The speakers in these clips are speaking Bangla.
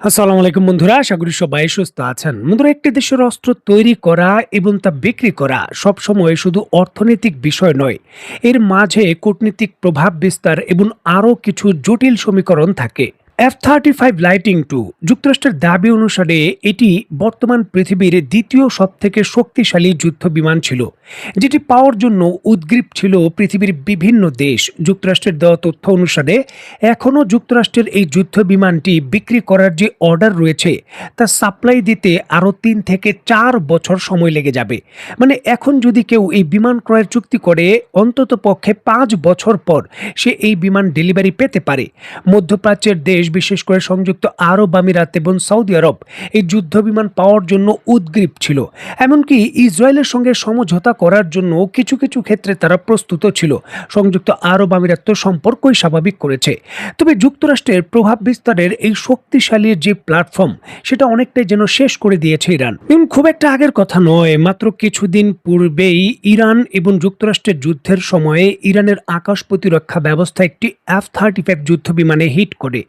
আসসালামু আলাইকুম বন্ধুরা, আশা করি সবাই সুস্থ আছেন। বন্ধুরা, একটি দেশের অস্ত্র তৈরি করা এবং তা বিক্রি করা সবসময় শুধু অর্থনৈতিক বিষয় নয়, এর মাঝে কূটনীতিক প্রভাব বিস্তার এবং আরও কিছু জটিল সমীকরণ থাকে। F-35 লাইটিং টু যুক্তরাষ্ট্রের দাবি অনুসারে এটি বর্তমান পৃথিবীর দ্বিতীয় সবথেকে শক্তিশালী যুদ্ধ বিমান ছিল, যেটি পাওয়ার জন্য উদগ্রীব ছিল পৃথিবীর বিভিন্ন দেশ। যুক্তরাষ্ট্রের দেওয়া তথ্য অনুসারে এখনও যুক্তরাষ্ট্রের এই যুদ্ধ বিমানটি বিক্রি করার যে অর্ডার রয়েছে তা সাপ্লাই দিতে আরও ৩ থেকে ৪ বছর সময় লেগে যাবে। মানে এখন যদি কেউ এই বিমান ক্রয়ের চুক্তি করে, অন্তত পক্ষে ৫ বছর পর সে এই বিমান ডেলিভারি পেতে পারে। মধ্যপ্রাচ্যের দেশ, বিশেষ করে সংযুক্ত আরব আমিরাত এবং সৌদি আরব এই যুদ্ধ বিমান পাওয়ার জন্য উদগ্রীব ছিল। এমনকি ইসরায়েলের সঙ্গে সমঝোতা করার জন্য কিছু কিছু ক্ষেত্রে তারা প্রস্তুত ছিল। সংযুক্ত আরব আমিরাত তো সম্পর্কই স্বাভাবিক করেছে। তবে যুক্তরাষ্ট্রের প্রভাব বিস্তারের এই শক্তিশালী যে প্ল্যাটফর্ম, সেটা অনেকটাই যেন শেষ করে দিয়েছে ইরান। এবং খুব একটা আগের কথা নয়, মাত্র কিছুদিন পূর্বেই ইরান এবং যুক্তরাষ্ট্রের যুদ্ধের সময়ে ইরানের আকাশ প্রতিরক্ষা ব্যবস্থা একটি F-35 যুদ্ধ বিমানে হিট করে।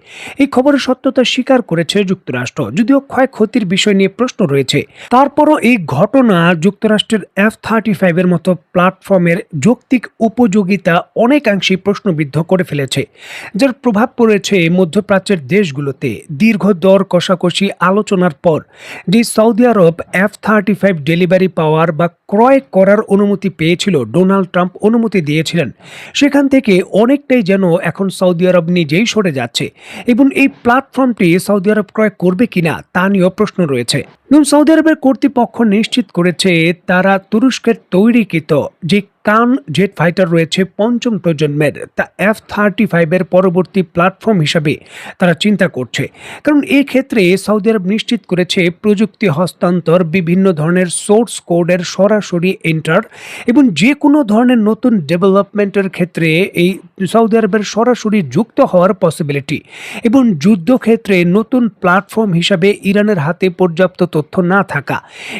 এই খবরের সত্যতা স্বীকার করেছে যুক্তরাষ্ট্র, যদিও ক্ষয়ক্ষতির বিষয় নিয়ে প্রশ্ন রয়েছে। তারপরও এই ঘটনা যুক্তরাষ্ট্রের F-35 এর মতো প্ল্যাটফর্মের যৌক্তিক উপযোগিতা অনেকাংশেই প্রশ্নবিদ্ধ করে ফেলেছে, যার প্রভাব পড়েছে মধ্যপ্রাচ্যের দেশগুলোতে। দীর্ঘ দর কষাকষি আলোচনার পর যে সৌদি আরব F-35 ডেলিভারি পাওয়ার বা ক্রয় করার অনুমতি পেয়েছিল, ডোনাল্ড ট্রাম্প অনুমতি দিয়েছিলেন, সেখান থেকে অনেকটাই যেন এখন সৌদি আরব নিজেই সরে যাচ্ছে। এবং এই প্ল্যাটফর্মটি সৌদি আরব ক্রয় করবে কিনা তা নিয়েও প্রশ্ন রয়েছে। এবং সৌদি আরবের কর্তৃপক্ষ নিশ্চিত করেছে তারা তুরস্কের তৈরিকৃত যে কান জেট ফাইটার রয়েছে পঞ্চম প্রজন্মের, তা F-35 এর পরবর্তী প্ল্যাটফর্ম হিসাবে তারা চিন্তা করছে। কারণ এই ক্ষেত্রে সৌদি আরব নিশ্চিত করেছে প্রযুক্তি হস্তান্তর, বিভিন্ন ধরনের সোর্স কোডের সরাসরি এন্টার এবং যে কোনো ধরনের নতুন ডেভেলপমেন্টের ক্ষেত্রে এই সৌদি আরবের সরাসরি যুক্ত হওয়ার পসিবিলিটি, এবং যুদ্ধক্ষেত্রে নতুন প্ল্যাটফর্ম হিসাবে ইরানের হাতে পর্যাপ্ত তথ্য না থাকা,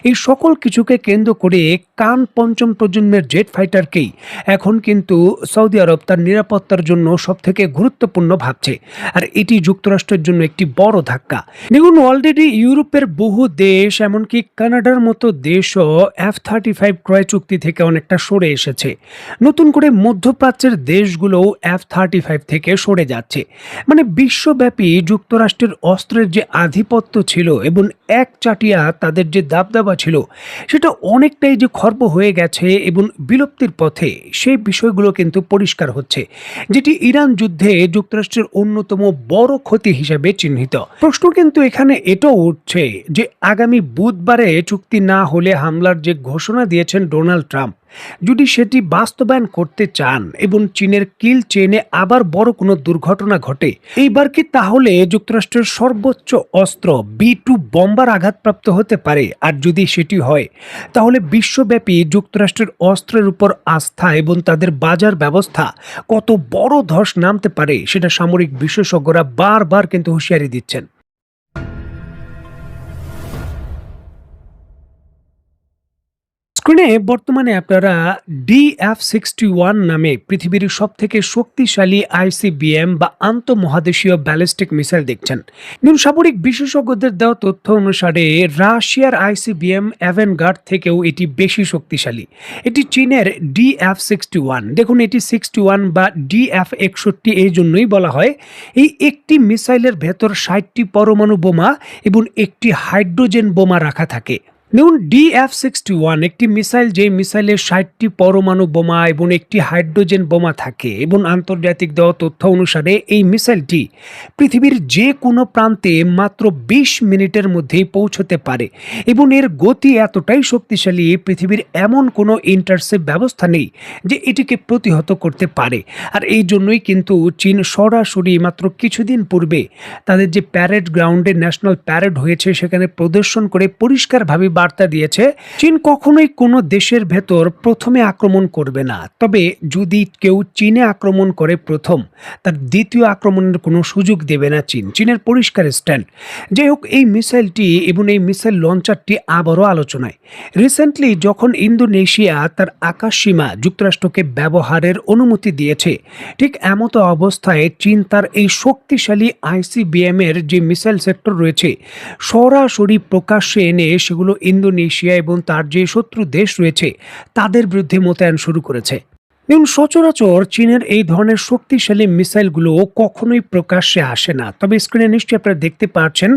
এই সকল কিছুকে কেন্দ্র করে কান পঞ্চম প্রজন্মের জেট ফাইটারকেই এখন কিন্তু সৌদি আরব তার নিরাপত্তার জন্য সবথেকে গুরুত্বপূর্ণ ভাবছে। আর এটি যুক্তরাষ্ট্রের জন্য একটি বড় ধাক্কা। দেখুন, অলরেডি ইউরোপের বহু দেশ, এমনকি কানাডার মতো দেশও F-35 ক্রয় চুক্তি থেকে অনেকটা সরে এসেছে। নতুন করে মধ্যপ্রাচ্যের দেশগুলোও F-35 থেকে সরে যাচ্ছে। মানে বিশ্বব্যাপী যুক্তরাষ্ট্রের অস্ত্রের যে আধিপত্য ছিল এবং একচাটিয়া তাদের যে দাবদাবা ছিল, সেটা অনেকটাই যে খর্ব হয়ে গেছে এবং বিলুপ্তির পথে, সেই বিষয়গুলো কিন্তু পরিষ্কার হচ্ছে, যেটি ইরান যুদ্ধে যুক্তরাষ্ট্রের অন্যতম বড় ক্ষতি হিসেবে চিহ্নিত। প্রশ্ন কিন্তু এখানে এটাও উঠছে যে আগামী বুধবারে চুক্তি না হলে হামলার যে ঘোষণা দিয়েছেন ডোনাল্ড ট্রাম্প, যদি সেটি বাস্তবায়ন করতে চান এবং চীনের কিল চেনে আবার বড় কোনো দুর্ঘটনা ঘটে, এইবার কি তাহলে যুক্তরাষ্ট্রের সর্বোচ্চ অস্ত্র B-2 বোমার আঘাতপ্রাপ্ত হতে পারে? আর যদি সেটি হয়, তাহলে বিশ্বব্যাপী যুক্তরাষ্ট্রের অস্ত্রের উপর আস্থা এবং তাদের বাজার ব্যবস্থা কত বড় ধস নামতে পারে, সেটা সামরিক বিশেষজ্ঞরা বারবার কিন্তু হুঁশিয়ারি দিচ্ছেন। স্ক্রিনে বর্তমানে আপনারা DF-61 নামে পৃথিবীর সবথেকে শক্তিশালী ICBM বা আন্তঃমহাদেশীয় ব্যালিস্টিক মিসাইল দেখছেন। সামরিক বিশেষজ্ঞদের দেওয়া তথ্য অনুসারে রাশিয়ার ICBM অ্যাভেনগার্ড থেকেও এটি বেশি শক্তিশালী। এটি চীনের DF-61। দেখুন, এটি 61 বা DF-61 এই জন্যই বলা হয়। এই একটি মিসাইলের ভেতর 60টি পরমাণু বোমা এবং একটি হাইড্রোজেন বোমা রাখা থাকে। দেখুন, DF-61 একটি মিসাইল, যে মিসাইলে 60টি পরমাণু বোমা এবং একটি হাইড্রোজেন বোমা থাকে, এবং আন্তর্জাতিক দেওয়া তথ্য অনুসারে এই মিসাইলটি পৃথিবীর যে কোনো প্রান্তে মাত্র 20 মিনিটের মধ্যেই পৌঁছতে পারে। এবং এর গতি এতটাই শক্তিশালী, পৃথিবীর এমন কোনো ইন্টারসেপ্ট ব্যবস্থা নেই যে এটিকে প্রতিহত করতে পারে। আর এই জন্যই কিন্তু চীন সরাসরি মাত্র কিছুদিন পূর্বে তাদের যে প্যারেড গ্রাউন্ডে ন্যাশনাল প্যারেড হয়েছে, সেখানে প্রদর্শন করে পরিষ্কারভাবে বার্তা দিয়েছে চীন কখনোই কোনো দেশের ভেতর প্রথমে আক্রমণ করবে না, তবে যদি কেউ চীনে আক্রমণ করে প্রথম, তার দ্বিতীয় আক্রমণের কোনো সুযোগ দেবে না চীন। চীনের পরিষ্কার স্ট্যান্ড। যাই হোক, এই মিসাইলটি এবং এই মিসাইল লঞ্চারটি আবারও আলোচনায়। রিসেন্টলি যখন ইন্দোনেশিয়া তার আকাশ সীমা যুক্তরাষ্ট্রকে ব্যবহারের অনুমতি দিয়েছে, ঠিক এমতো অবস্থায় চীন তার এই শক্তিশালী আইসিবিএম এর যে মিসাইল সেক্টর রয়েছে সরাসরি প্রকাশ্যে এনে সেগুলো ইন্দোনেশিয়া এবং তার যে শত্রু দেশ রয়েছে তাদের বিরুদ্ধে মোতায়েন শুরু করেছে। এবং সচরাচর চীনের এই ধরনের শক্তিশালী মিসাইলগুলো কখনোই প্রকাশ্যে আসে না, তবে স্ক্রিনে নিশ্চয়ই আপনারা দেখতে পাচ্ছেন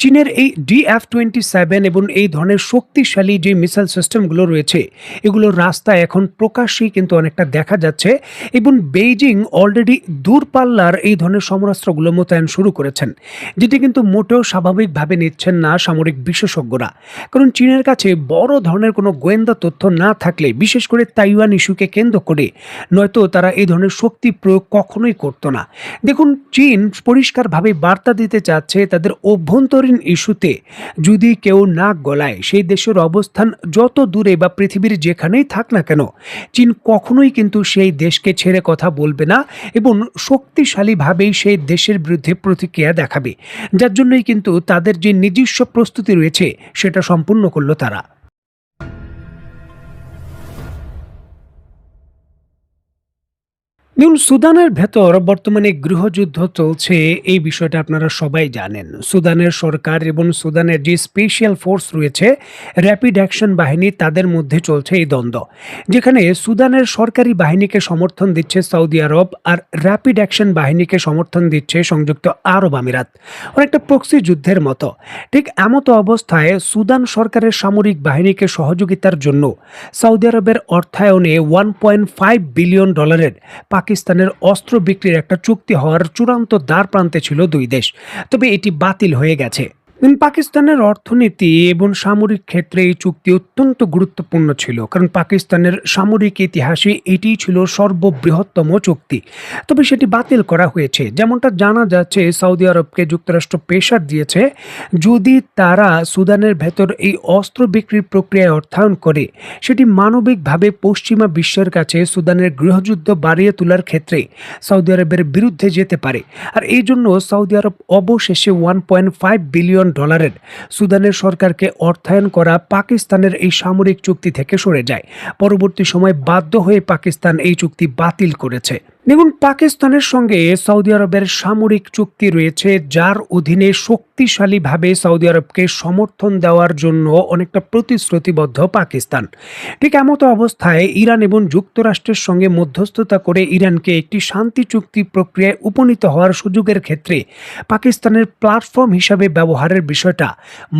চীনের এই DF-27 এবং এই ধরনের শক্তিশালী যে মিসাইল সিস্টেমগুলো রয়েছে এগুলোর রাস্তায় এখন প্রকাশ্যেই কিন্তু অনেকটা দেখা যাচ্ছে, এবং বেইজিং অলরেডি দূরপাল্লার এই ধরনের সমরাস্ত্রগুলো মোতায়েন শুরু করেছেন, যেটি কিন্তু মোটেও স্বাভাবিকভাবে নিচ্ছেন না সামরিক বিশেষজ্ঞরা। কারণ চীনের কাছে বড় ধরনের কোনো গোয়েন্দা তথ্য না থাকলে, বিশেষ করে তাইওয়ান ইস্যুকে কেন্দ্র করে, নয়তো তারা এই ধরনের শক্তি প্রয়োগ কখনোই করতো না। দেখুন, চীন পরিষ্কারভাবে বার্তা দিতে চাচ্ছে তাদের অভ্যন্তরীণ ইস্যুতে যদি কেউ নাক গলায়, সেই দেশের অবস্থান যত দূরে বা পৃথিবীর যেখানেই থাক না কেন, চীন কখনোই কিন্তু সেই দেশকে ছেড়ে কথা বলবে না এবং শক্তিশালীভাবেই সেই দেশের বিরুদ্ধে প্রতিক্রিয়া দেখাবে, যার জন্যই কিন্তু তাদের যে নিজস্ব প্রস্তুতি রয়েছে সেটা সম্পূর্ণ করলো তারা। দেখুন, সুদানের ভেতর বর্তমানে গৃহযুদ্ধ চলছে, এই বিষয়টা আপনারা সবাই জানেন। সুদানের সরকার এবং সুদানের যে স্পেশাল ফোর্স রয়েছে, র্যাপিড অ্যাকশন বাহিনী, তাদের মধ্যে চলছে এই দ্বন্দ্ব, যেখানে সুদানের সরকারি বাহিনীকে সমর্থন দিচ্ছে সৌদি আরব আর র্যাপিড অ্যাকশন বাহিনীকে সমর্থন দিচ্ছে সংযুক্ত আরব আমিরাত। অনেকটা প্রক্সি যুদ্ধের মতো। ঠিক এমতো অবস্থায় সুদান সরকারের সামরিক বাহিনীকে সহযোগিতার জন্য সৌদি আরবের অর্থায়নে $1.5 বিলিয়ন পাকিস্তানের অস্ত্র বিক্রির একটা চুক্তি হওয়ার চূড়ান্ত দ্বার প্রান্তে ছিল দুই দেশ, তবে এটি বাতিল হয়ে গেছে। পাকিস্তানের অর্থনীতি এবং সামরিক ক্ষেত্রে এই চুক্তি অত্যন্ত গুরুত্বপূর্ণ ছিল, কারণ পাকিস্তানের সামরিক ইতিহাসে এটিই ছিল সর্ববৃহত্তম চুক্তি, তবে সেটি বাতিল করা হয়েছে। যেমনটা জানা যাচ্ছে, সৌদি আরবকে যুক্তরাষ্ট্র প্রেশার দিয়েছে যদি তারা সুদানের ভেতর এই অস্ত্র বিক্রির প্রক্রিয়ায় অর্থায়ন করে, সেটি মানবিকভাবে পশ্চিমা বিশ্বের কাছে সুদানের গৃহযুদ্ধ বাড়িয়ে তোলার ক্ষেত্রে সৌদি আরবের বিরুদ্ধে যেতে পারে। আর এই জন্য সৌদি আরব অবশেষে $1.5 বিলিয়ন সুদানের সরকারকে অর্থায়ন করা পাকিস্তানের এই সামরিক চুক্তি থেকে সরে যায়। পরবর্তী সময় বাধ্য হয়ে পাকিস্তান এই চুক্তি বাতিল করেছে। দেখুন, পাকিস্তানের সঙ্গে সৌদি আরবের সামরিক চুক্তি রয়েছে, যার অধীনে শক্তিশালীভাবে সৌদি আরবকে সমর্থন দেওয়ার জন্য অনেকটা প্রতিশ্রুতিবদ্ধ পাকিস্তান। ঠিক এমতো অবস্থায় ইরান এবং যুক্তরাষ্ট্রের সঙ্গে মধ্যস্থতা করে ইরানকে একটি শান্তি চুক্তি প্রক্রিয়ায় উপনীত হওয়ার সুযোগের ক্ষেত্রে পাকিস্তানের প্ল্যাটফর্ম হিসাবে ব্যবহারের বিষয়টা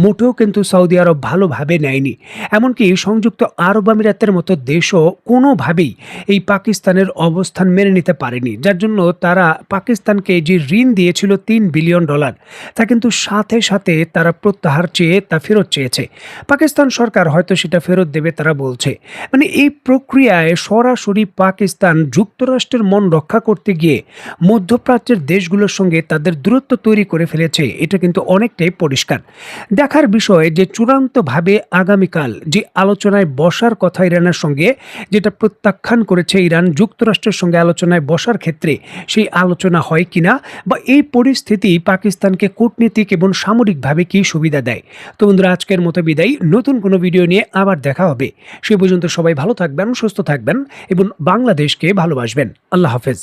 মোটেও কিন্তু সৌদি আরব ভালোভাবে নেয়নি। এমনকি সংযুক্ত আরব আমিরাতের মতো দেশও কোনোভাবেই এই পাকিস্তানের অবস্থান মেনে নিতে পারেনি, যার জন্য তারা পাকিস্তানকে যে ঋণ দিয়েছিল $3 বিলিয়ন, তা কিন্তু সাথে সাথে তারা প্রত্যাহার চেয়ে তা ফেরত চেয়েছে। পাকিস্তান সরকার হয়তো সেটা ফেরত দেবে তারা বলছে। মানে এই প্রক্রিয়ায় সরাসরি পাকিস্তান যুক্তরাষ্ট্রের মন রক্ষা করতে গিয়ে মধ্যপ্রাচ্যের দেশগুলোর সঙ্গে তাদের দূরত্ব তৈরি করে ফেলেছে, এটা কিন্তু অনেকটাই পরিষ্কার। দেখার বিষয় যে চূড়ান্তভাবে আগামীকাল যে আলোচনায় বসার কথা ইরানের সঙ্গে, যেটা প্রত্যাখ্যান করেছে ইরান যুক্তরাষ্ট্রের সঙ্গে আলোচনায় বসার ক্ষেত্রে, সেই আলোচনা হয় কিনা বা এই পরিস্থিতি পাকিস্তানকে কূটনীতিক এবং সামরিকভাবে কি সুবিধা দেয়। তো বন্ধুরা, আজকের মতো বিদায়। নতুন কোনো ভিডিও নিয়ে আবার দেখা হবে। সে পর্যন্ত সবাই ভালো থাকবেন, সুস্থ থাকবেন এবং বাংলাদেশকে ভালোবাসবেন। আল্লাহ হাফেজ।